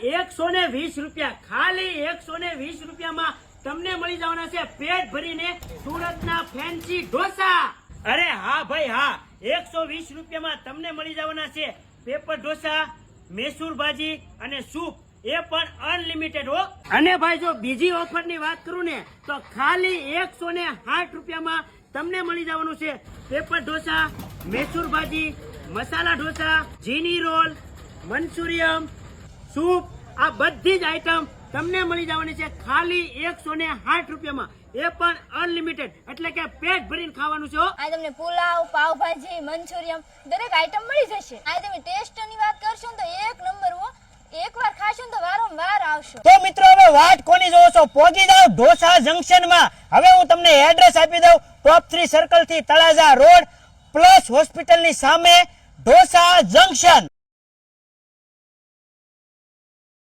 120 રૂપિયા, ખાલી 120 રૂપિયામાં તમને મળી જવાના છે પેટ ભરીને સુરતના ફેન્સી ઢોસા. અરે હા ભાઈ હા, 120 રૂપિયામાં તમને મળી જવાના છે પેપર ઢોસા, મૈસૂર ભાજી અને સૂપ, એ પણ અનલિમિટેડ હો. અને ભાઈ જો બીજી ઓફર ની વાત કરું ને તો ખાલી 160 રૂપિયામાં તમને મળી જવાનું છે પેપર ઢોસા, મૈસૂર ભાજી, મસાલા ઢોસા, જીની રોલ, મંચુરિયમ, સૂપ, આ બધી જ આઈટમ તમને મળી જવાની છે ખાલી 160 રૂપિયામાં, એ પણ અનલિમિટેડ, એટલે કે પેટ ભરીને ખાવાનું છે. આ તમને પુલાવ, પાવભાજી, મંચુરિયમ દરેક આઈટમ મળી જશે. આ તમે ટેસ્ટ ની વાત કરશો ને તો એક નંબર હો, એકવાર ખાશો ને તો વારંવાર આવશો. તો મિત્રો હવે વાત કોની જોવો છો, પહોંચી જાવ ઢોસા જંકશન માં. હવે હું તમને એડ્રેસ આપી દઉં, ટોપ 3 સર્કલ થી તળાજા રોડ પ્લસ હોસ્પિટલ ની સામે ઢોસા જંકશન.